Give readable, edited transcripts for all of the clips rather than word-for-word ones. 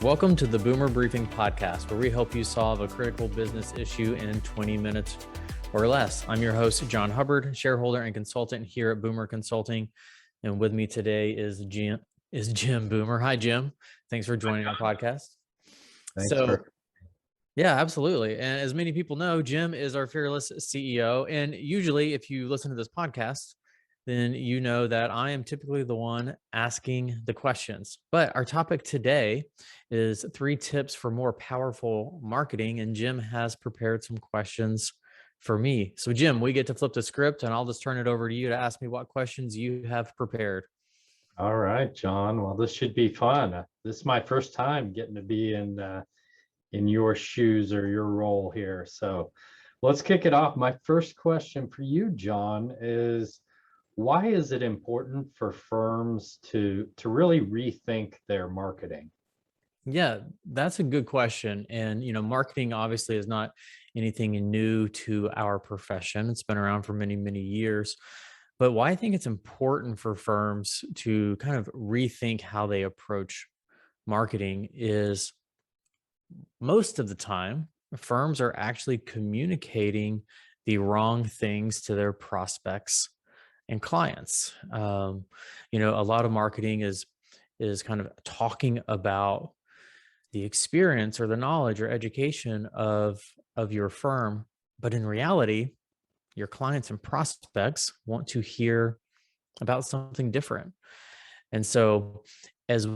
Welcome to the Boomer Briefing Podcast, where we help you solve a critical business issue in 20 minutes or less. I'm your host, Jon Hubbard, shareholder and consultant here at Boomer Consulting. And with me today is Jim Boomer. Hi, Jim. Thanks for joining our podcast. Yeah, absolutely. And as many people know, Jim is our fearless CEO. And usually if you listen to this podcast, then you know that I am typically the one asking the questions. But our topic today is 3 tips for more powerful marketing. And Jim has prepared some questions for me. So Jim, we get to flip the script and I'll just turn it over to you to ask me what questions you have prepared. All right, John. Well, this should be fun. This is my first time getting to be in your shoes or your role here. So let's kick it off. My first question for you, John, is why is it important for firms to really rethink their marketing? Yeah, that's a good question. And, marketing obviously is not anything new to our profession. It's been around for many, many years. But why I think it's important for firms to kind of rethink how they approach marketing is most of the time, firms are actually communicating the wrong things to their prospects and clients. A lot of marketing is kind of talking about the experience or the knowledge or education of your firm, but in reality, your clients and prospects want to hear about something different. And so, as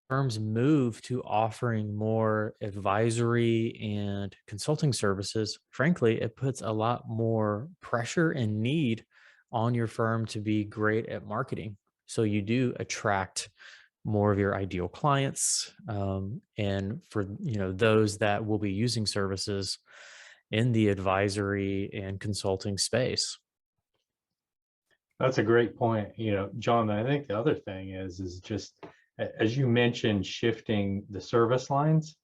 firms move to offering more advisory and consulting services, frankly, it puts a lot more pressure and need on your firm to be great at marketing. So you do attract more of your ideal clients, and for those that will be using services in the advisory and consulting space. That's a great point. John, I think the other thing is just, as you mentioned, shifting the service lines.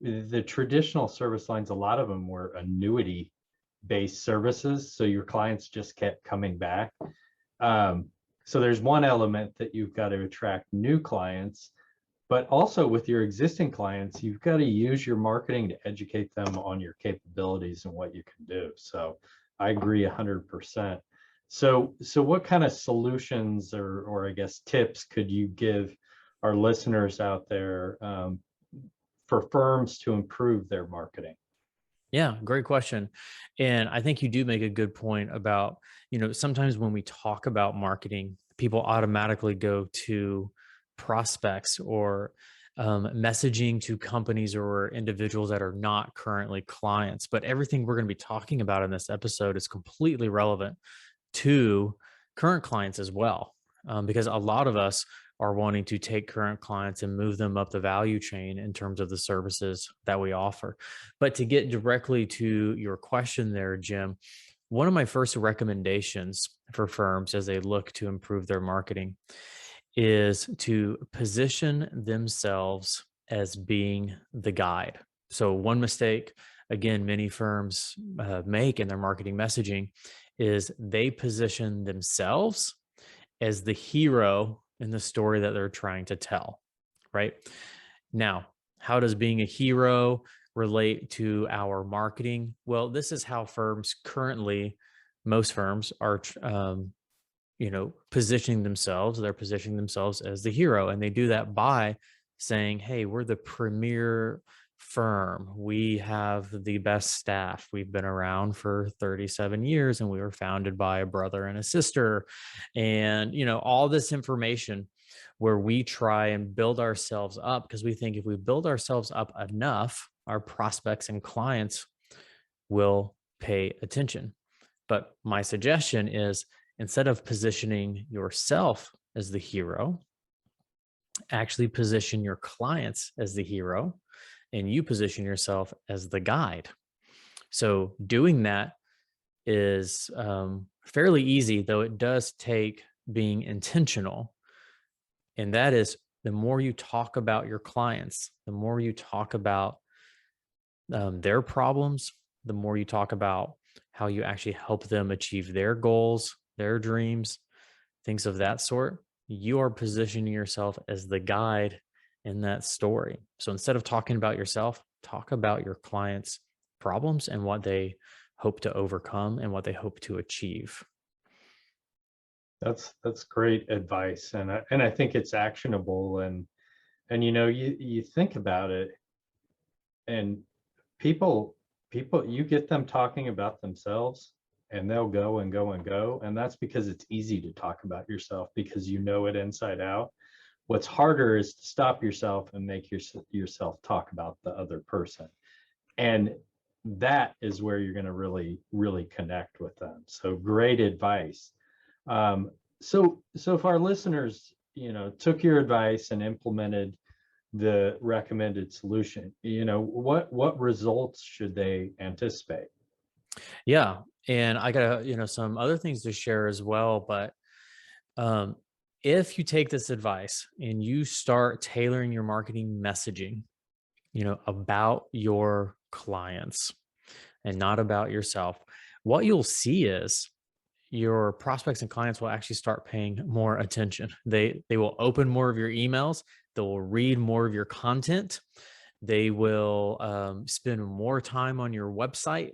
The traditional service lines, a lot of them were annuity based services. So your clients just kept coming back. So there's one element that you've got to attract new clients, but also with your existing clients, you've got to use your marketing to educate them on your capabilities and what you can do. So I agree 100%. So what kind of solutions or I guess tips could you give our listeners out there for firms to improve their marketing? Yeah, great question. And I think you do make a good point about, sometimes when we talk about marketing, people automatically go to prospects or messaging to companies or individuals that are not currently clients. But everything we're going to be talking about in this episode is completely relevant to current clients as well, because a lot of us are wanting to take current clients and move them up the value chain in terms of the services that we offer. But to get directly to your question there, Jim, one of my first recommendations for firms as they look to improve their marketing is to position themselves as being the guide. So one mistake, again, many firms make in their marketing messaging is they position themselves as the hero in the story that they're trying to tell, right? Now, how does being a hero relate to our marketing? Well, this is how most firms are, positioning themselves. They're positioning themselves as the hero. And they do that by saying, hey, we're the premier firm. We have the best staff. We've been around for 37 years and we were founded by a brother and a sister. And, all this information where we try and build ourselves up because we think if we build ourselves up enough, our prospects and clients will pay attention. But my suggestion is instead of positioning yourself as the hero, actually position your clients as the hero and you position yourself as the guide. So doing that is fairly easy, though it does take being intentional. And that is the more you talk about your clients, the more you talk about their problems, the more you talk about how you actually help them achieve their goals, their dreams, things of that sort, you are positioning yourself as the guide in that story. So instead of talking about yourself, talk about your clients' problems and what they hope to overcome and what they hope to achieve. That's great advice, and I think it's actionable. And you think about it, and people you get them talking about themselves, and they'll go and go and go, and that's because it's easy to talk about yourself because you know it inside out. What's harder is to stop yourself and make yourself talk about the other person. And that is where you're going to really connect with them. So great advice. Um, so if our listeners, took your advice and implemented the recommended solution, what results should they anticipate? Yeah. And I got, some other things to share as well. But um, if you take this advice and you start tailoring your marketing messaging, about your clients and not about yourself, what you'll see is your prospects and clients will actually start paying more attention. They will open more of your emails. They will read more of your content. They will spend more time on your website.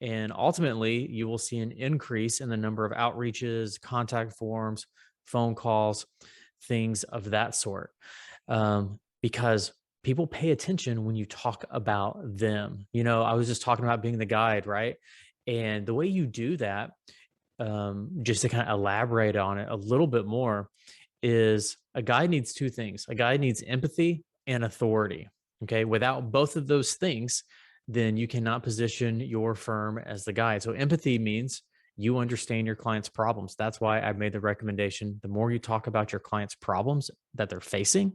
And ultimately, you will see an increase in the number of outreaches, contact forms, phone calls, things of that sort. Because people pay attention when you talk about them. I was just talking about being the guide, right? And the way you do that, just to kind of elaborate on it a little bit more, is a guide needs two things. A guide needs empathy and authority. Okay. Without both of those things, then you cannot position your firm as the guide. So empathy means you understand your client's problems. That's why I've made the recommendation. The more you talk about your client's problems that they're facing,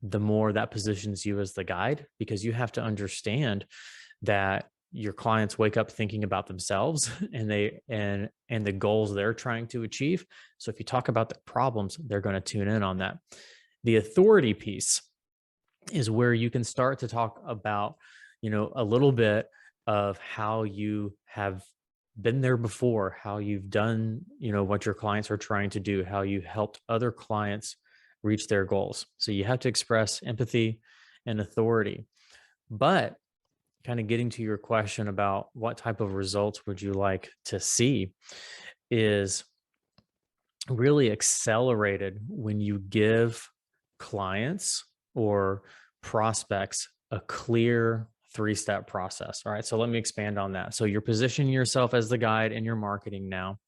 the more that positions you as the guide, because you have to understand that your clients wake up thinking about themselves and the goals they're trying to achieve. So if you talk about the problems, they're going to tune in on that. The authority piece is where you can start to talk about, a little bit of how you have been there before, how you've done, what your clients are trying to do, how you helped other clients reach their goals. So you have to express empathy and authority. But kind of getting to your question about what type of results would you like to see is really accelerated when you give clients or prospects a clear three-step process. All right. So let me expand on that. So you're positioning yourself as the guide in your marketing now.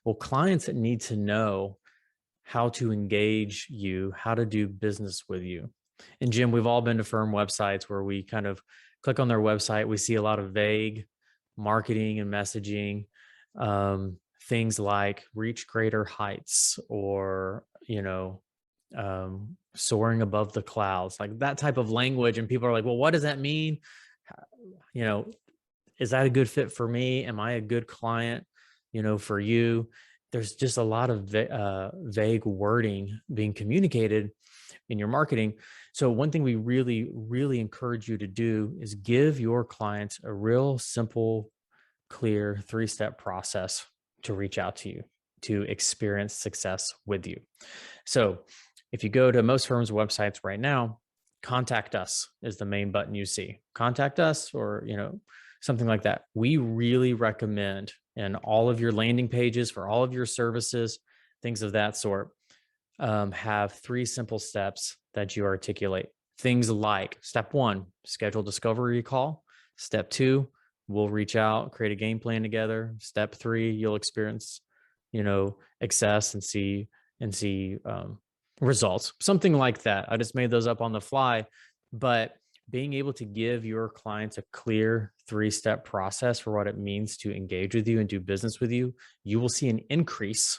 Well, clients need to know how to engage you, how to do business with you. And Jim, we've all been to firm websites where we kind of click on their website. We see a lot of vague marketing and messaging, things like reach greater heights or, soaring above the clouds, like that type of language. And people are like, well, what does that mean? You know, is that a good fit for me? Am I a good client, for you? There's just a lot of vague wording being communicated in your marketing. So one thing we really, really encourage you to do is give your clients a real simple, clear three-step process to reach out to you, to experience success with you. So if you go to most firms' websites right now, contact us is the main button you see. Contact us or, something like that. We really recommend in all of your landing pages for all of your services, things of that sort, have three simple steps that you articulate. Things like step one, schedule discovery call. Step two, we'll reach out, create a game plan together. Step three, you'll experience, access and see results. Something like that. I just made those up on the fly, but being able to give your clients a clear three-step process for what it means to engage with you and do business with you, you will see an increase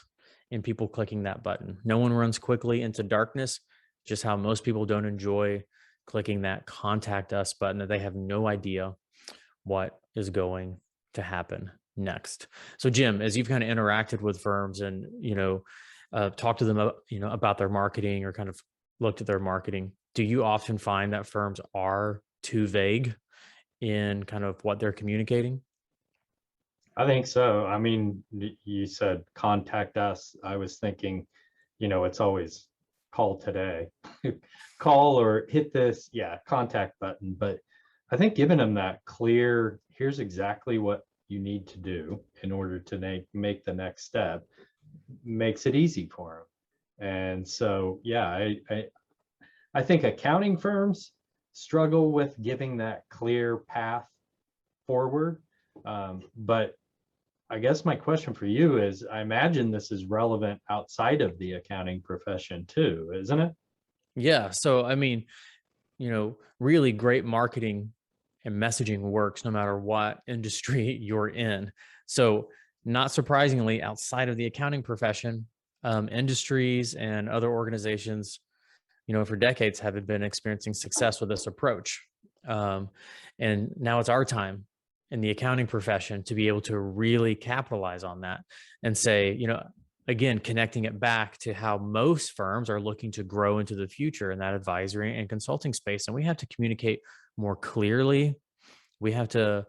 in people clicking that button. No one runs quickly into darkness, just how most people don't enjoy clicking that contact us button, that they have no idea what is going to happen next. So Jim, as you've kind of interacted with firms and, talked to them, about their marketing or kind of looked at their marketing, do you often find that firms are too vague in kind of what they're communicating? I think so. I mean, you said contact us. I was thinking, it's always call today, call or hit this, yeah, contact button. But I think giving them that clear, here's exactly what you need to do in order to make the next step makes it easy for them. And so, yeah, I think accounting firms struggle with giving that clear path forward. But I guess my question for you is, I imagine this is relevant outside of the accounting profession too, isn't it? Yeah. So, I mean, really great marketing and messaging works no matter what industry you're in. So, not surprisingly, outside of the accounting profession, industries and other organizations, for decades have been experiencing success with this approach. Um, and now it's our time in the accounting profession to be able to really capitalize on that and say, again, connecting it back to how most firms are looking to grow into the future in that advisory and consulting space. And we have to communicate more clearly. We have to,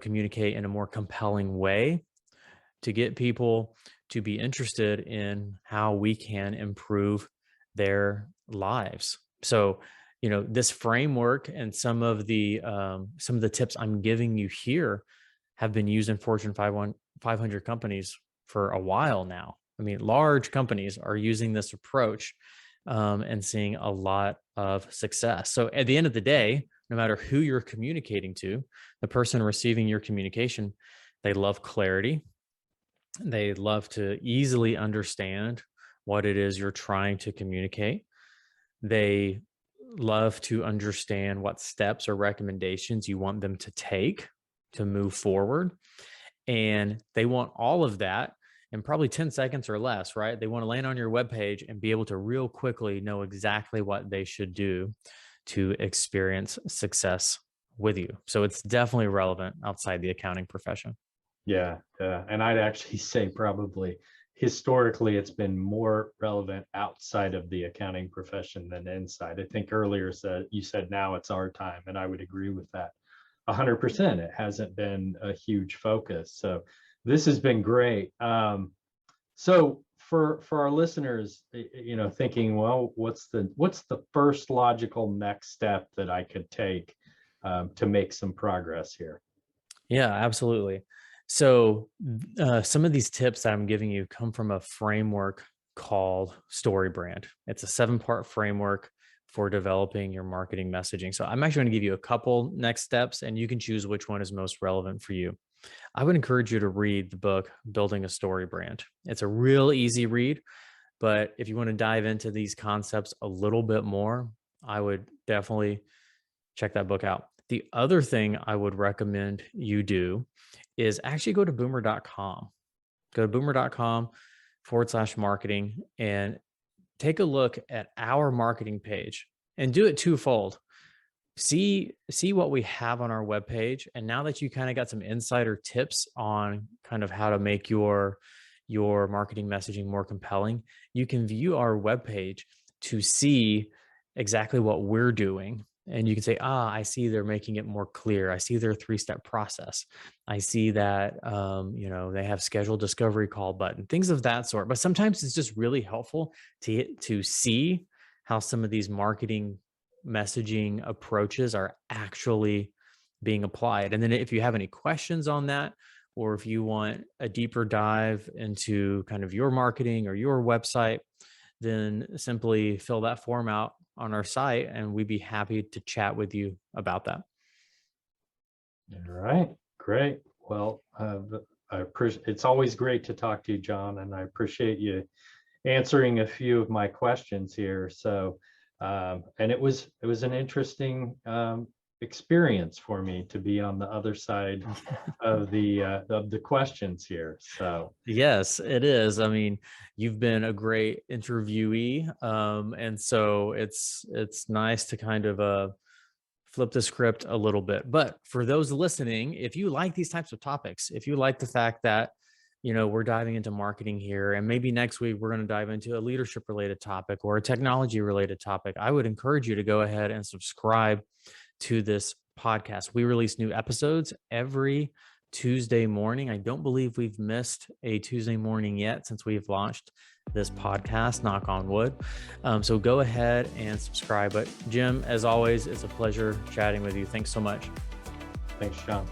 communicate in a more compelling way to get people to be interested in how we can improve their lives. So, this framework and some of the tips I'm giving you here have been used in Fortune 500 companies for a while now. I mean, large companies are using this approach and seeing a lot of success. So, at the end of the day, no matter who you're communicating to, the person receiving your communication, they love clarity. They love to easily understand what it is you're trying to communicate. They love to understand what steps or recommendations you want them to take to move forward. And they want all of that in probably 10 seconds or less, right? They want to land on your webpage and be able to real quickly know exactly what they should do to experience success with you. So it's definitely relevant outside the accounting profession. Yeah, and I'd actually say probably historically it's been more relevant outside of the accounting profession than inside. I think earlier you said now it's our time, and I would agree with that 100%. It hasn't been a huge focus, so this has been great. So for our listeners, thinking, well, what's the first logical next step that I could take to make some progress here? Yeah, absolutely. So, some of these tips that I'm giving you come from a framework called Story Brand. It's a 7-part framework for developing your marketing messaging. So, I'm actually going to give you a couple next steps, and you can choose which one is most relevant for you. I would encourage you to read the book Building a Story Brand. It's a real easy read, but if you want to dive into these concepts a little bit more, I would definitely check that book out. The other thing I would recommend you do is actually go to boomer.com. Go to boomer.com/marketing and take a look at our marketing page and do it twofold. See what we have on our webpage. And now that you kind of got some insider tips on kind of how to make your marketing messaging more compelling, you can view our webpage to see exactly what we're doing. And you can say, I see they're making it more clear. I see their 3-step process. I see that, they have scheduled discovery call button, things of that sort. But sometimes it's just really helpful to see how some of these marketing messaging approaches are actually being applied. And then if you have any questions on that, or if you want a deeper dive into kind of your marketing or your website, then simply fill that form out on our site and we'd be happy to chat with you about that. All right, great. Well, I appreciate. It's always great to talk to you, John, and I appreciate you answering a few of my questions here. So, and it was an interesting experience for me to be on the other side of the questions here. So, Yes, it is. I mean, you've been a great interviewee, and so it's nice to kind of flip the script a little bit. But for those listening, if you like these types of topics, if you like the fact that, we're diving into marketing here, and maybe next week we're going to dive into a leadership related topic or a technology related topic, I would encourage you to go ahead and subscribe to this podcast. We release new episodes every Tuesday morning. I don't believe we've missed a Tuesday morning yet since we've launched this podcast, knock on wood. So go ahead and subscribe. But Jim, as always, it's a pleasure chatting with you. Thanks so much. Thanks, John.